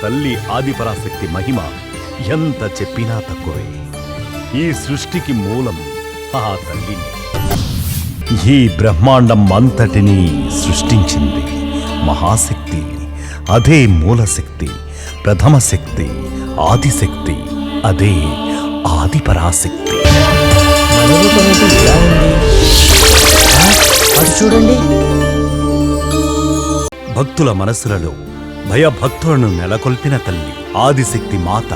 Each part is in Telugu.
తల్లి ఆదిపరాశక్తి మహిమ ఎంత చెప్పినా తక్కువే. ఈ సృష్టికి మూలం ఆ తల్లిని. ఈ బ్రహ్మాండం అంతటినీ సృష్టించింది మహాశక్తి. అదే మూలశక్తి, ప్రథమ శక్తి, ఆదిశక్తి. అదే ఆదిపరాశక్తి. చూడండి, భక్తుల మనసులలో భయభక్తులను నెలకొల్పిన తల్లి ఆదిశక్తి మాత.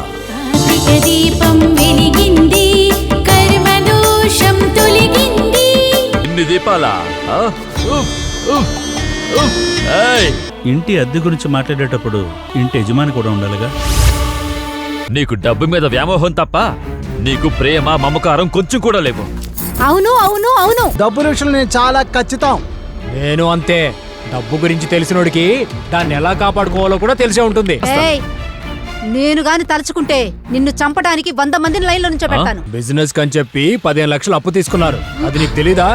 దీపం వెలిగింది, కర్మదోషం తొలగింది. ఇన్ని దీపాలా? ఇంటి అద్దె గురించి మాట్లాడేటప్పుడు ఇంటి యజమాని కూడా ఉండాలిగా. నీకు డబ్బు మీద వ్యామోహం తప్ప నీకు ప్రేమ మమకారం కొంచెం కూడా లేవు. అవును అవును అవును, డబ్బు విషయంలో నేను చాలా ఖచ్చితం. నేను అంతే. డబ్బు గురించి తెలిసినోడికి దాన్ని ఎలా కాపాడుకోవాలో కూడా తెలిసే ఉంటుంది. ఏయ్, నేను గాని తలుచుకుంటే నిన్ను చంపడానికి 100 మందిని లైన్లో నుంచో పెడతాను. బిజినెస్ కని చెప్పి 15 లక్షలు అప్పు తీసుకున్నారు. అది నీకు తెలీదా?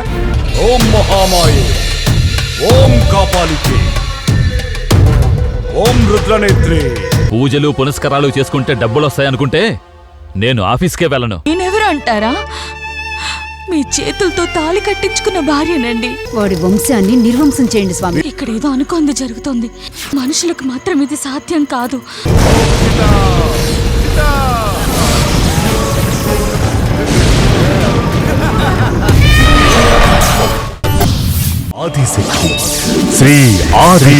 ఓం మహామాయే, ఓం కాపాలికే, ఓం రుద్రనేత్రే. పూజలు పునస్కారాలు చేసుకుంటే డబ్బులొస్తాయనుకుంటే నేను ఆఫీస్కే వెళ్ళను. నేనెవరు అంటారా? మీ చేతులతో తాళి కట్టించుకున్న భార్యనండి. వాడి వంశాన్ని నిర్వంశం చేయండి స్వామి. ఇక్కడ ఏదో అనుకోంది జరుగుతోంది. మనుషులకు మాత్రం ఇది సాధ్యం కాదు. ఆదిశక్తి శ్రీ ఆది